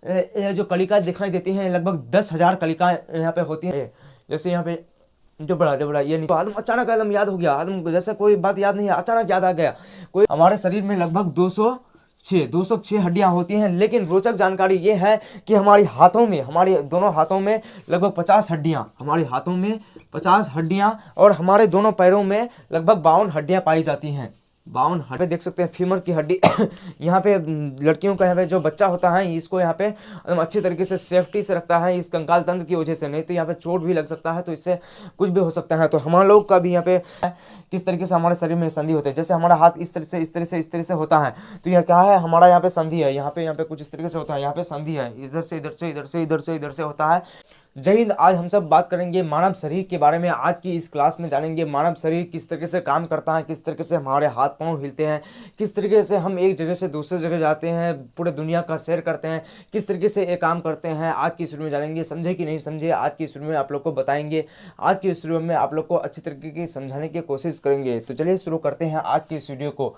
ये जो कलिका दिखाई देती हैं लगभग 10,000 कलिका यहाँ पे होती हैं। जैसे यहाँ पे जो बड़ा ये नहीं, तो आदम अचानक एकदम याद हो गया, आदम जैसे कोई बात याद नहीं है, अचानक याद आ गया कोई। हमारे शरीर में लगभग 206 हड्डियां होती हैं, लेकिन रोचक जानकारी ये है कि हमारे हाथों में, हमारे दोनों हाथों में लगभग 50 हड्डियां, हमारे हाथों में 50 हड्डियां, और हमारे दोनों पैरों में लगभग 52 हड्डियां पाई जाती हैं। 52 हड्डी देख सकते हैं, फीमर की हड्डी यहाँ पे लड़कियों का यहाँ पे जो बच्चा होता है इसको यहाँ पे एकदम अच्छी तरीके से सेफ्टी से रखता है इस कंकाल तंत्र की वजह से, नहीं तो यहाँ पे चोट भी लग सकता है, तो इससे कुछ भी हो सकता है। तो हमारे लोग का भी यहाँ पे किस तरीके से हमारे शरीर में संधि होते हैं, जैसे हमारा हाथ इस तरह से होता है, तो यह क्या है, हमारा यहाँ पे संधि है, यहाँ पे कुछ इस तरीके से होता है, यहाँ पे संधि है, इधर से इधर से, इधर से इधर से, इधर से होता है। जय हिंद। आज हम सब बात करेंगे मानव शरीर के बारे में। आज की इस क्लास में जानेंगे मानव शरीर किस तरीके से काम करता है, किस तरीके से हमारे हाथ पांव हिलते हैं, किस तरीके से हम एक जगह से दूसरे जगह जाते हैं, पूरे दुनिया का सैर करते हैं, किस तरीके से ये काम करते हैं। आज की इस वीडियो में जानेंगे, समझे कि नहीं समझे, आज की इस वीडियो में आप लोग को बताएंगे, आज की इस वीडियो में आप लोग को अच्छी तरीके की समझाने की कोशिश करेंगे। तो चलिए शुरू करते हैं आज की इस वीडियो को।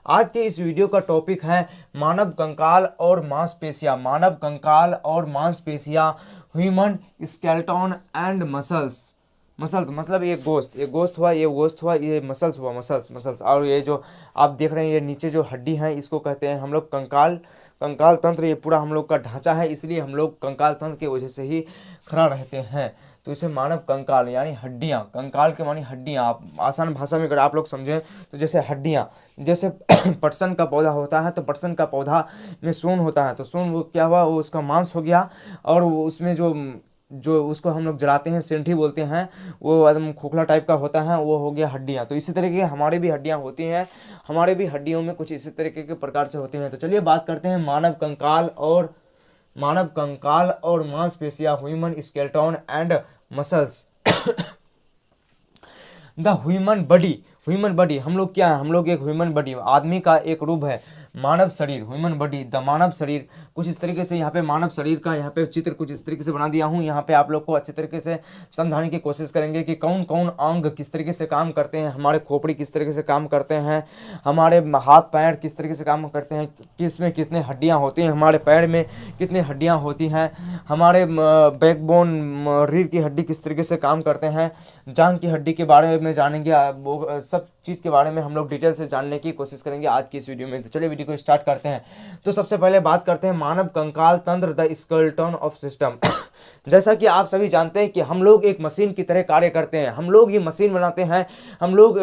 आज के इस वीडियो का टॉपिक है मानव कंकाल और मांसपेशियां। मानव कंकाल और मांसपेशियां, human skeleton and muscles. Muscles मतलब ये गोश्त हुआ, ये मसल्स हुआ, मसल्स। और ये जो आप देख रहे हैं ये नीचे जो हड्डी है इसको कहते हैं हम लोग कंकाल तंत्र। ये पूरा हम लोग का ढांचा है, इसलिए हम लोग कंकाल तंत्र की वजह से ही खड़ा रहते हैं। तो इसे मानव कंकाल यानी हड्डियां, कंकाल के मानी हड्डियां। आप आसान भाषा में अगर आप लोग समझें तो जैसे हड्डियां, जैसे पटसन का पौधा होता है तो पटसन का पौधा में सून होता है, तो सून वो क्या हुआ, वो उसका मांस हो गया, और उसमें जो उसको हम लोग जलाते हैं, सेंठी बोलते हैं, वो एकदम खोखला टाइप का होता है, वो हो गया हड्डियां। तो इसी तरीके हमारे भी हड्डियां होती हैं, हमारे भी हड्डियों में कुछ इसी तरीके के प्रकार से होते हैं। तो चलिए बात करते हैं मानव कंकाल और मांसपेशियां, human skeleton and muscles. The human body हम लोग क्या है, हम लोग एक ह्यूमन बॉडी, आदमी का एक रूप है मानव शरीर, ह्यूमन बॉडी, द मानव शरीर। कुछ इस तरीके से यहाँ पे मानव शरीर का यहाँ पे चित्र कुछ इस तरीके से बना दिया हूँ। यहाँ पे आप लोग को अच्छे तरीके से समझाने की कोशिश करेंगे कि कौन कौन अंग किस तरीके से काम करते हैं, हमारे खोपड़ी किस तरीके से काम करते हैं, हमारे हाथ पैर किस तरीके से काम करते हैं, किसमें कितने हड्डियाँ होती हैं, हमारे पैर में कितने हड्डियाँ होती हैं, हमारे बैकबोन रीढ़ की हड्डी किस तरीके से काम करते हैं, जांघ की हड्डी के बारे में जानेंगे। वो सब चीज़ के बारे में हम लोग डिटेल से जानने की कोशिश करेंगे आज की इस वीडियो में। तो चलिए वीडियो को स्टार्ट करते हैं। तो सबसे पहले बात करते हैं मानव कंकाल तंत्र, द स्केलेटन ऑफ सिस्टम। जैसा कि आप सभी जानते हैं कि हम लोग एक मशीन की तरह कार्य करते हैं, हम लोग ही मशीन बनाते हैं, हम लोग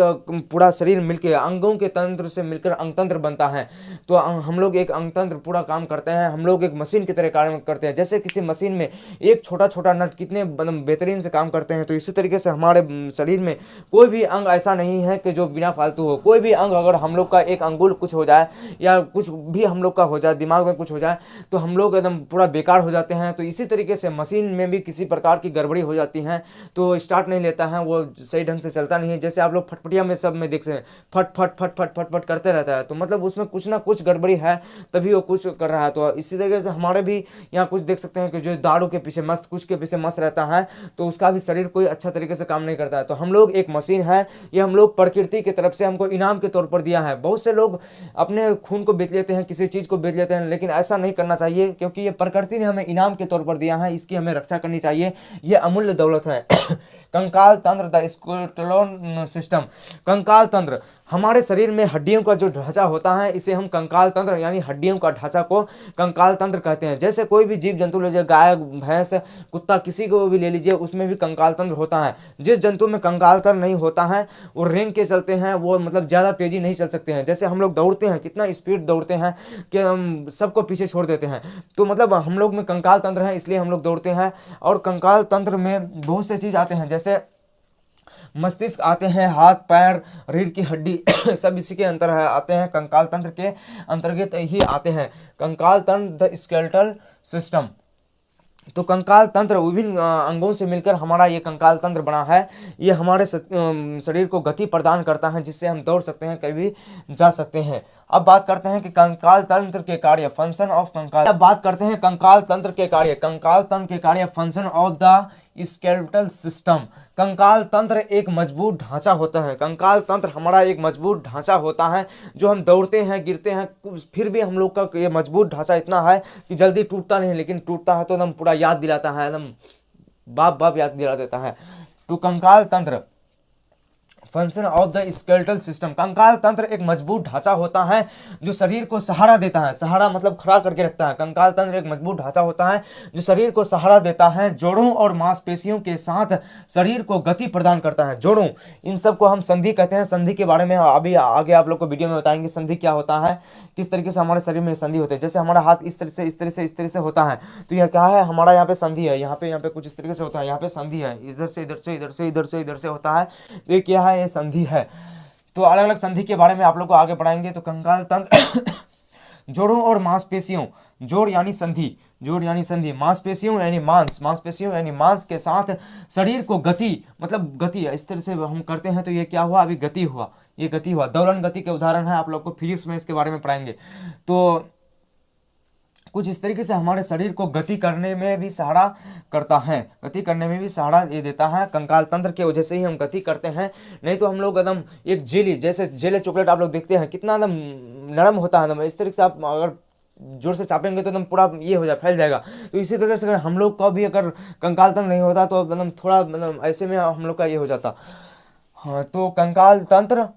पूरा शरीर मिलकर अंगों के तंत्र से मिलकर अंगतंत्र बनता है। तो हम लोग एक अंगतंत्र पूरा काम करते हैं, हम लोग एक मशीन की तरह कार्य करते हैं। जैसे किसी मशीन में एक छोटा छोटा नट कितने बेहतरीन से काम करते हैं, तो इसी तरीके से हमारे शरीर में कोई भी अंग ऐसा नहीं है कि जो बिना फालतू हो। कोई भी अंग अगर हम लोग का एक अंगुल कुछ हो जाए या कुछ भी हम लोग का हो जाए, दिमाग में कुछ हो जाए, तो हम लोग एकदम पूरा बेकार हो जाते हैं। तो इसी तरीके से मशीन में भी किसी प्रकार की गड़बड़ी हो जाती है तो स्टार्ट नहीं लेता है, वो सही ढंग से चलता नहीं है। जैसे आप लोग फटफटिया में सब में देख सकते हैं, फट फट फट फट फट फट करते रहता है, तो मतलब उसमें कुछ ना कुछ गड़बड़ी है तभी वो कुछ कर रहा है। तो इसी तरीके से हमारे भी यहाँ कुछ देख सकते हैं कि जो दारू के पीछे मस्त, कुछ के पीछे मस्त रहता है, तो उसका भी शरीर कोई अच्छा तरीके से काम नहीं करता है। तो हम लोग एक मशीन है, ये हम लोग प्रकृति की तरफ से हमको इनाम के तौर पर दिया है। बहुत से लोग अपने खून को बेच लेते हैं, किसी चीज़ को बेच लेते हैं, लेकिन ऐसा नहीं करना चाहिए, क्योंकि ये प्रकृति ने हमें इनाम के तौर पर दिया है, इसकी हमें रक्षा करनी चाहिए, ये अमूल्य दौलत है। कंकाल तंत्र, द स्केलेटन सिस्टम। कंकाल तंत्र हमारे शरीर में हड्डियों का जो ढांचा होता है इसे हम कंकाल तंत्र यानी हड्डियों का ढांचा को कंकाल तंत्र कहते हैं। जैसे कोई भी जीव जंतु ले लीजिए, गाय भैंस कुत्ता किसी को भी ले लीजिए, उसमें भी कंकाल तंत्र होता है। जिस जंतु में कंकाल तंत्र नहीं होता है वो रेंग के चलते हैं, वो मतलब ज़्यादा तेजी नहीं चल सकते हैं। जैसे हम लोग दौड़ते हैं, कितना स्पीड दौड़ते हैं कि हम सबको पीछे छोड़ देते हैं, तो मतलब हम लोग में कंकाल तंत्र है इसलिए हम लोग दौड़ते हैं। और कंकाल तंत्र में बहुत से चीज़ आते हैं, जैसे मस्तिष्क आते हैं, हाथ पैर रीढ़ की हड्डी सब इसी के अंतर है, आते हैं, कंकाल तंत्र के अंतर्गत ही आते हैं। कंकाल तंत्र, द स्केलेटल सिस्टम। तो कंकाल तंत्र विभिन्न अंगों से मिलकर हमारा ये कंकाल तंत्र बना है। ये हमारे शरीर को गति प्रदान करता है, जिससे हम दौड़ सकते हैं, कभी जा सकते हैं। अब बात करते हैं कि कंकाल तंत्र के कार्य, फंक्शन ऑफ कंकाल। अब बात करते हैं कंकाल तंत्र के कार्य, कंकाल तंत्र के कार्य, function of the skeletal system. कंकाल तंत्र एक मजबूत ढांचा होता है, कंकाल तंत्र हमारा एक मजबूत ढांचा होता है। जो हम दौड़ते हैं, गिरते हैं, फिर भी हम लोग का ये मजबूत ढांचा इतना है कि जल्दी टूटता नहीं, लेकिन टूटता है तो एकदम पूरा याद दिलाता है, एकदम बाप बाप याद दिला देता है। तो कंकाल तंत्र, function of the skeletal system, कंकाल तंत्र एक मजबूत ढांचा होता है जो शरीर को सहारा देता है, सहारा मतलब खड़ा करके रखता है। कंकाल तंत्र एक मजबूत ढांचा होता है जो शरीर को सहारा देता है, जोड़ों और मांसपेशियों के साथ शरीर को गति प्रदान करता है। जोड़ों, इन सब को हम संधि कहते हैं। संधि के बारे में अभी आगे आप लोग को वीडियो में बताएंगे संधि क्या होता है, किस तरीके से हमारे शरीर में संधि होते हैं। जैसे हमारा हाथ इस तरह से इस तरह से इस तरह से होता है, तो यह क्या है, हमारा यहाँ पे संधि है, यहाँ पे कुछ इस तरीके से होता है, यहाँ पे संधि है, इधर से इधर से इधर से इधर से इधर से होता है, तो ये क्या है, ये संधि है। तो अलग अलग संधि के बारे में आप लोग को आगे पढ़ाएंगे। तो कंकाल तंत्र जोड़ों और मांसपेशियों, जोड़ यानी संधि, जोड़ यानी संधि, मांसपेशियों यानी मांस, मांसपेशियों यानी मांस के साथ शरीर को गति, मतलब गति इस तरह से हम करते हैं तो ये क्या हुआ, अभी गति हुआ, ये गति हुआ। दोलन गति के उदाहरण है, आप लोग को फिजिक्स में इसके बारे में पढ़ाएंगे। तो कुछ इस तरीके से हमारे शरीर को गति करने में भी सहारा करता है, गति करने में भी सहारा ये देता है। कंकाल तंत्र के वजह से ही हम गति करते हैं, नहीं तो हम लोग एकदम एक जेली, जैसे जेली चॉकलेट आप लोग देखते हैं कितना एकदम नरम होता है, एकदम इस तरीके से आप अगर जोर से चापेंगे तो एकदम पूरा ये हो जाए, फैल जाएगा। तो इसी तरह से अगर हम लोग का भी अगर कंकाल तंत्र नहीं होता तो एकदम थोड़ा मतलब ऐसे में हम लोग का ये हो जाता। हाँ, तो कंकाल तंत्र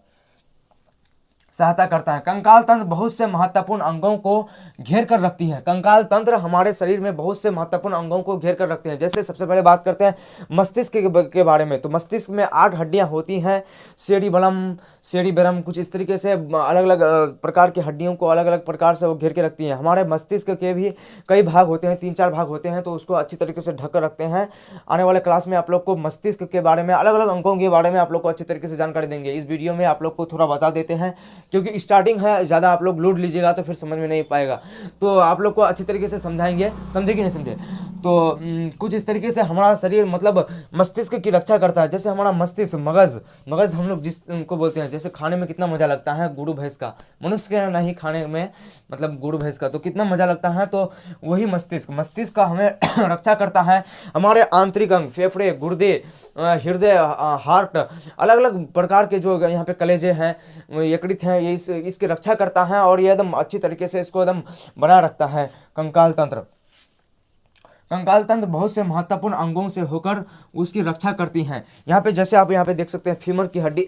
सहायता करता है। कंकाल तंत्र बहुत से महत्वपूर्ण अंगों को घेर कर रखती है। कंकाल तंत्र हमारे शरीर में बहुत से महत्वपूर्ण अंगों को घेर कर रखते हैं। जैसे सबसे पहले बात करते हैं मस्तिष्क के बारे में। तो मस्तिष्क में 8 हड्डियां होती हैं, सेरिबलम, सेरिबेरम, कुछ इस तरीके से अलग अलग प्रकार की हड्डियों को अलग अलग प्रकार से वो घेर के रखती हैं। हमारे मस्तिष्क के भी कई भाग होते हैं, 3-4 भाग होते हैं, तो उसको अच्छी तरीके से ढक कर रखते हैं। आने वाले क्लास में आप लोग को मस्तिष्क के बारे में, अलग अलग अंगों के बारे में आप लोग को अच्छी तरीके से जानकारी देंगे। इस वीडियो में आप लोग को थोड़ा बता देते हैं, क्योंकि स्टार्टिंग है, ज़्यादा आप लोग लोड लीजिएगा तो फिर समझ में नहीं पाएगा। तो आप लोग को अच्छी तरीके से समझाएंगे, समझे कि नहीं समझे। तो कुछ इस तरीके से हमारा शरीर मतलब मस्तिष्क की रक्षा करता है। जैसे हमारा मस्तिष्क, मगज हम लोग जिसको बोलते हैं, जैसे खाने में कितना मज़ा लगता है गुरु भैंस का, मनुष्य के नहीं खाने में, मतलब गुरु भैंस का तो कितना मज़ा लगता है, तो वही मस्तिष्क का हमें रक्षा करता है। हमारे आंतरिक अंग, फेफड़े, गुर्दे, हृदय, हार्ट, अलग अलग प्रकार के जो यहाँ पे कलेजे हैं, यकृत हैं, ये इसकी रक्षा करता है और ये एकदम अच्छी तरीके से इसको एकदम बना रखता है कंकाल तंत्र। कंकाल तंत्र बहुत से महत्वपूर्ण अंगों से होकर उसकी रक्षा करती हैं। यहाँ पे जैसे आप यहाँ पे देख सकते हैं फीमर की हड्डी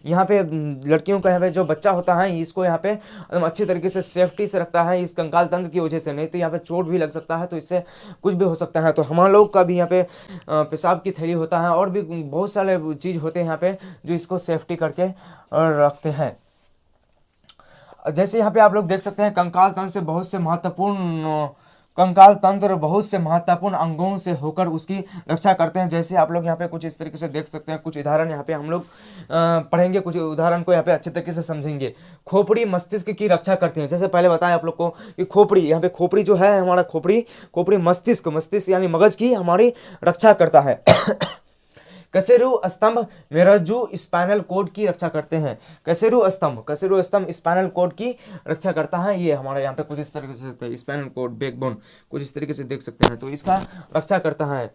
यहाँ पे लड़कियों का यहाँ पे जो बच्चा होता है इसको यहाँ पे एकदम अच्छी तरीके से सेफ्टी से रखता है इस कंकाल तंत्र की वजह से, नहीं तो यहाँ पे चोट भी लग सकता है, तो इससे कुछ भी हो सकता है। तो हमारे लोग का भी यहाँ पे पेशाब की थैली होता है और भी बहुत सारे चीज़ होते हैं यहाँ पे जो इसको सेफ्टी करके रखते हैं। जैसे यहाँ पे आप लोग देख सकते हैं कंकाल तंत्र बहुत से महत्वपूर्ण अंगों से होकर उसकी रक्षा करते हैं। जैसे आप लोग यहाँ पे कुछ इस तरीके से देख सकते हैं, कुछ उदाहरण यहाँ पे हम लोग पढ़ेंगे, कुछ उदाहरण को यहाँ पे अच्छे तरीके से समझेंगे। खोपड़ी मस्तिष्क की रक्षा करती है। जैसे पहले बताया आप लोग को कि खोपड़ी, यहाँ पे खोपड़ी जो है हमारा खोपड़ी मस्तिष्क यानी मगज की हमारी रक्षा करता है। कशेरु स्तंभ मेरुरज्जु स्पाइनल कोड की रक्षा करते हैं। कशेरु स्तंभ स्पाइनल कोड की रक्षा करता है। ये हमारे यहाँ पे कुछ इस तरीके से स्पाइनल कोड, बैकबोन कुछ इस तरीके से देख सकते हैं, तो इसका रक्षा करता है।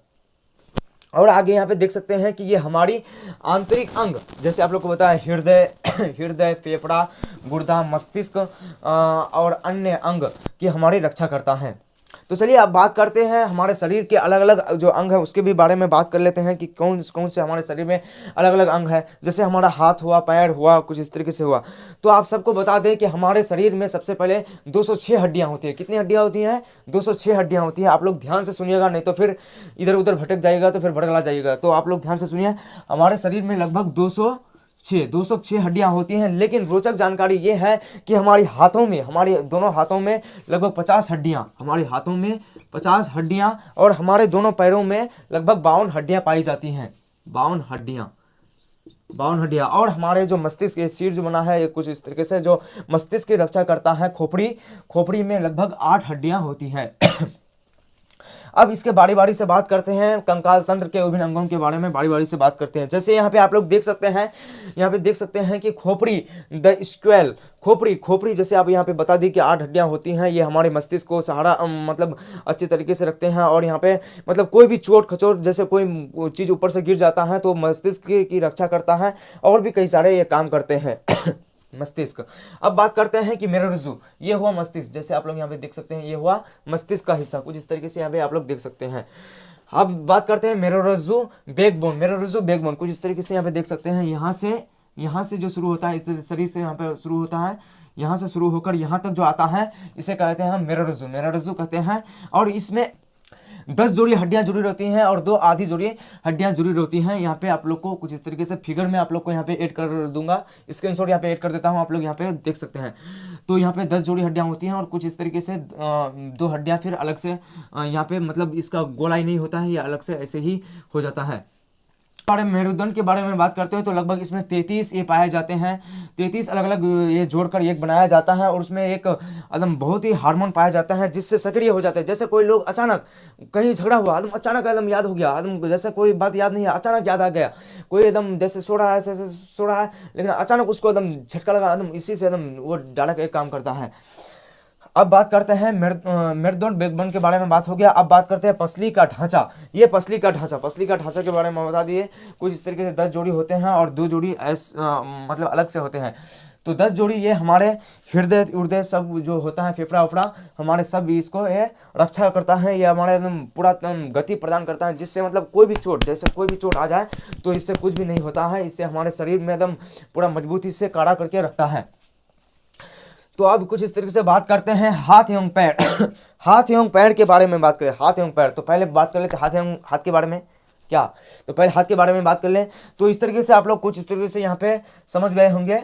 और आगे यहाँ पे देख सकते हैं कि ये हमारी आंतरिक अंग, जैसे आप लोग को बताया हृदय, फेफड़ा, गुर्दा, मस्तिष्क और अन्य अंग की हमारी रक्षा करता है। तो चलिए अब बात करते हैं हमारे शरीर के अलग अलग जो अंग है उसके भी बारे में बात कर लेते हैं कि कौन कौन से हमारे शरीर में अलग अलग अंग है। जैसे हमारा हाथ हुआ, पैर हुआ, कुछ इस तरीके से हुआ। तो आप सबको बता दें कि हमारे शरीर में सबसे पहले 206 हड्डियां होती है। कितनी हड्डियां होती हैं? 206 हड्डियां होती हैं। आप लोग ध्यान से सुनिएगा, नहीं तो फिर इधर उधर भटक जाइएगा, तो फिर भड़कला जाइएगा। तो आप लोग ध्यान से सुनिए, हमारे शरीर में लगभग 206 हड्डियां होती हैं। लेकिन रोचक जानकारी ये है कि हमारे दोनों हाथों में लगभग 50 हड्डियां, हमारे हाथों में 50 हड्डियां और हमारे दोनों पैरों में लगभग 52 हड्डियां पाई जाती हैं। 52 हड्डियां। और हमारे जो मस्तिष्क, ये सिर जो बना है ये कुछ इस तरीके से जो मस्तिष्क की रक्षा करता है। खोपड़ी में लगभग 8 हड्डियां होती हैं। अब इसके बारी बारी से बात करते हैं, कंकाल तंत्र के विभिन्न अंगों के बारे में बारी बारी से बात करते हैं। जैसे यहाँ पे आप लोग देख सकते हैं, यहाँ पे देख सकते हैं कि खोपड़ी, द स्क्वेल, खोपड़ी जैसे आप यहाँ पे बता दी कि 8 हड्डियाँ होती हैं, ये हमारे मस्तिष्क को सहारा मतलब अच्छे तरीके से रखते हैं। और यहाँ पे मतलब कोई भी चोट खचोट, जैसे कोई चीज़ ऊपर से गिर जाता है तो मस्तिष्क की रक्षा करता है, और भी कई सारे ये काम करते हैं मस्तिष्क। अब बात करते हैं कि मेरुरज्जु, ये हुआ मस्तिष्क, जैसे आप लोग यहाँ पे देख सकते हैं, ये हुआ मस्तिष्क का हिस्सा, कुछ इस तरीके से यहाँ पे आप लोग देख सकते हैं। अब बात करते हैं मेरुरज्जु बैकबोन, कुछ इस तरीके से यहाँ पे देख सकते हैं। यहाँ से जो शुरू होता है, इस शरीर से यहाँ पे शुरू होता है, यहाँ से शुरू होकर यहाँ तक जो आता है, इसे कहते हैं हम मेरुरज्जु कहते हैं। और इसमें 10 जोड़ी हड्डियां जुड़ी रहती हैं और 2 आधी जोड़ी हड्डियां जुड़ी रहती हैं। यहाँ पे आप लोग को कुछ इस तरीके से फिगर में आप लोग को यहाँ पे ऐड कर दूंगा, स्क्रीनशॉट यहाँ पे ऐड कर देता हूँ, आप लोग यहाँ पे देख सकते हैं। तो यहाँ पे 10 जोड़ी हड्डियां होती हैं और कुछ इस तरीके से 2 हड्डियां फिर अलग से यहाँ पे मतलब इसका गोलाई नहीं होता है, ये अलग से ऐसे ही हो जाता है। बारे में मेरुदंड के बारे में बात करते हैं तो लगभग इसमें 33 ये पाए जाते हैं, 33 अलग अलग ये जोड़कर एक बनाया जाता है। और उसमें एक एकदम बहुत ही हार्मोन पाया जाता है जिससे सक्रिय हो जाते हैं। जैसे कोई लोग अचानक कहीं झगड़ा हुआ, एकदम अचानक एकदम याद हो गया, एकदम जैसे कोई बात याद नहीं है, अचानक याद आ गया, कोई एकदम जैसे सो रहा है, ऐसे सो रहा है, लेकिन अचानक उसको एकदम झटका लगा, एकदम इसी से एकदम वो डायरेक्ट एक काम करता है। अब बात करते हैं मेरुदंड बैकबोन के बारे में बात हो गया। अब बात करते हैं पसली का ढांचा। ये पसली का ढांचा के बारे में बता दिए। कुछ इस तरीके से 10 जोड़ी होते हैं और 2 जोड़ी मतलब अलग से होते हैं। तो 10 जोड़ी ये हमारे हृदय सब जो होता है, फेफड़ा उफड़ा हमारे सब इसको ये रक्षा करता है, ये हमारे एकदम पूरा गति प्रदान करता है, जिससे मतलब कोई भी चोट, जैसे कोई भी चोट आ जाए तो इससे कुछ भी नहीं होता है, इससे हमारे शरीर में एकदम पूरा मजबूती से काड़ा करके रखता है। तो अब कुछ इस तरीके से बात करते हैं हाथ एवं पैर हाथ एवं पैर के बारे में बात करें। हाथ एवं पैर, तो पहले बात कर लेते हैं हाथ के बारे में। क्या, तो पहले हाथ के बारे में बात कर लें। तो इस तरीके से आप लोग कुछ इस तरीके से यहाँ पे समझ गए होंगे,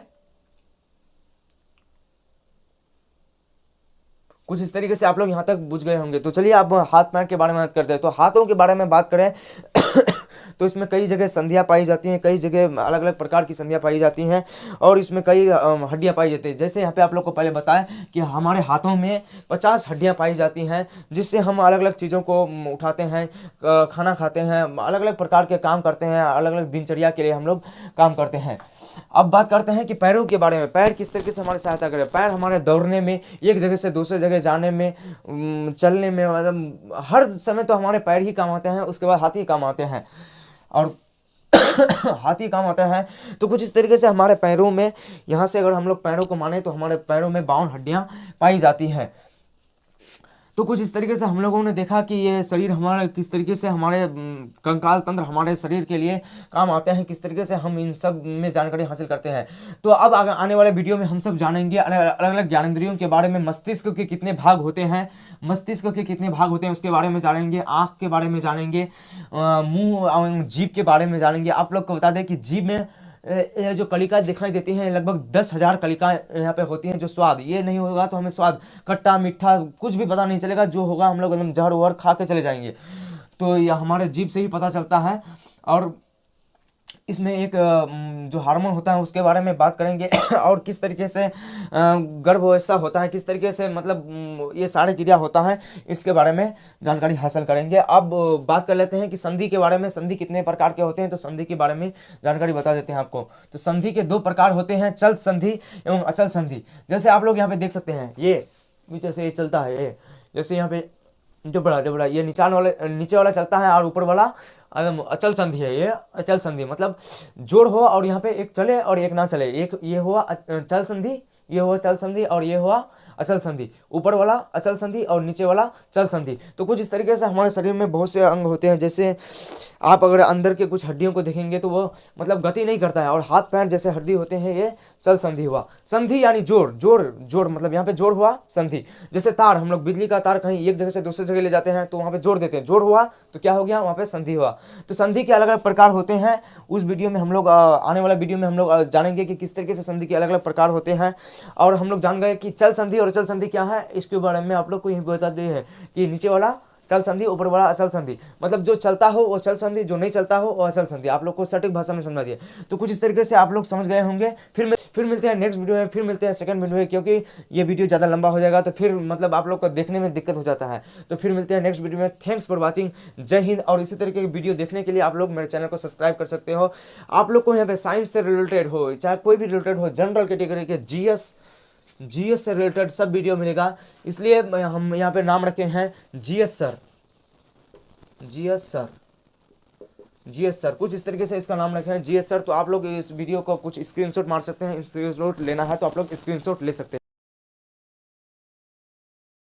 कुछ इस तरीके से आप लोग यहाँ तक बुझ गए होंगे। तो चलिए अब हाथ पैर के बारे में बात करते हैं। तो हाथों के बारे में बात करें तो इसमें कई जगह संधियाँ पाई जाती हैं, कई जगह अलग अलग प्रकार की संधियाँ पाई जाती हैं और इसमें कई हड्डियाँ पाई जाती हैं। जैसे यहाँ पे आप लोग को पहले बताएं कि हमारे हाथों में 50 हड्डियाँ पाई जाती हैं, जिससे हम अलग अलग चीज़ों को उठाते हैं, खाना खाते हैं, अलग अलग प्रकार के काम करते हैं, अलग अलग दिनचर्या के लिए हम लोग काम करते हैं। अब बात करते हैं कि पैरों के बारे में। पैर किस तरीके से हमारी सहायता करें। पैर हमारे दौड़ने में, एक जगह से दूसरे जगह जाने में, चलने में, मतलब हर समय तो हमारे पैर ही काम आते हैं, उसके बाद हाथ ही काम आते हैं और हाथी काम आता है। तो कुछ इस तरीके से हमारे पैरों में, यहाँ से अगर हम लोग पैरों को माने तो हमारे पैरों में 52 हड्डियाँ पाई जाती हैं। तो कुछ इस तरीके से हम लोगों ने देखा कि ये शरीर हमारा किस तरीके से, हमारे कंकाल तंत्र हमारे शरीर के लिए काम आते हैं, किस तरीके से हम इन सब में जानकारी हासिल करते हैं। तो अब आने वाले वीडियो में हम सब जानेंगे अलग अलग ज्ञानेंद्रियों के बारे में। मस्तिष्क के कितने भाग होते हैं, उसके बारे में जानेंगे। आँख के बारे में जानेंगे, मुँह और जीभ के बारे में जानेंगे। आप लोग को बता दें कि जीभ में ये जो कलिकाएं दिखाई देती हैं, लगभग 10,000 कलिकाएं यहाँ पे होती हैं। जो स्वाद, ये नहीं होगा तो हमें स्वाद खट्टा मीठा कुछ भी पता नहीं चलेगा, जो होगा हम लोग एकदम जहर वहर खा के चले जाएंगे। तो यह हमारे जीभ से ही पता चलता है। और इसमें एक जो हार्मोन होता है उसके बारे में बात करेंगे और किस तरीके से गर्भावस्था होता है, किस तरीके से मतलब ये सारे क्रिया होता है, इसके बारे में जानकारी हासिल करेंगे। अब बात कर लेते हैं कि संधि के बारे में। संधि कितने प्रकार के होते हैं, तो संधि के बारे में जानकारी बता देते हैं आपको। तो संधि के 2 प्रकार होते हैं, चल संधि एवं अचल संधि। जैसे आप लोग यहाँ पे देख सकते हैं, ये जैसे ये चलता है, ये जैसे यहाँ पे डबड़ा ये नीचे वाला चलता है और ऊपर वाला अचल संधि है। ये अचल संधि मतलब जोड़ हो और यहाँ पे एक चले और एक ना चले। एक ये हुआ चल संधि, ये हुआ चल संधि और ये हुआ अचल संधि। ऊपर वाला अचल संधि और नीचे वाला चल संधि। तो कुछ इस तरीके से हमारे शरीर में बहुत से अंग होते हैं। जैसे आप अगर अंदर के कुछ हड्डियों को देखेंगे तो वो मतलब गति नहीं करता है। और हाथ पैर जैसे हड्डी होते हैं, ये चल संधि हुआ। संधि यानी जोड़ मतलब यहाँ पे जोड़ हुआ संधि। जैसे तार, हम लोग बिजली का तार कहीं एक जगह से दूसरे जगह ले जाते हैं तो वहाँ पे जोड़ देते हैं, जोड़ हुआ तो क्या हो गया, वहाँ पे संधि हुआ। तो संधि के अलग अलग प्रकार होते हैं। उस वीडियो में हम लोग आने वाला वीडियो में हम लोग जानेंगे कि किस तरीके से संधि के अलग अलग प्रकार होते हैं। और हम लोग जान गए कि चल संधि और अचल संधि क्या है, इसके बारे में आप लोग को यही बता दिए है कि नीचे वाला टल संधि, ऊपर वाला अचल संधि, मतलब जो चलता हो वो चल संधि, जो नहीं चलता हो वो अचल संधि। आप लोग को सटीक भाषा में समझा दिया, तो कुछ इस तरीके से आप लोग समझ गए होंगे। फिर मिलते हैं नेक्स्ट वीडियो में, फिर मिलते हैं सेकंड वीडियो में, क्योंकि ये वीडियो ज़्यादा लंबा हो जाएगा तो फिर मतलब आप लोग को देखने में दिक्कत हो जाता है। तो फिर मिलते हैं नेक्स्ट वीडियो में। थैंक्स फॉर वॉचिंग, जय हिंद। और इसी तरीके की वीडियो देखने के लिए आप लोग मेरे चैनल को सब्सक्राइब कर सकते हो। आप लोग को यहाँ पे साइंस से रिलेटेड हो, चाहे कोई भी रिलेटेड हो, जनरल कैटेगरी के, जीएस से रिलेटेड सब वीडियो मिलेगा। इसलिए हम यहाँ पे नाम रखे हैं जीएस सर, जीएस सर, कुछ इस तरीके से इसका नाम रखे हैं जीएस सर। तो आप लोग इस वीडियो को कुछ स्क्रीनशॉट मार सकते हैं, स्क्रीनशॉट लेना है तो आप लोग स्क्रीनशॉट ले सकते हैं।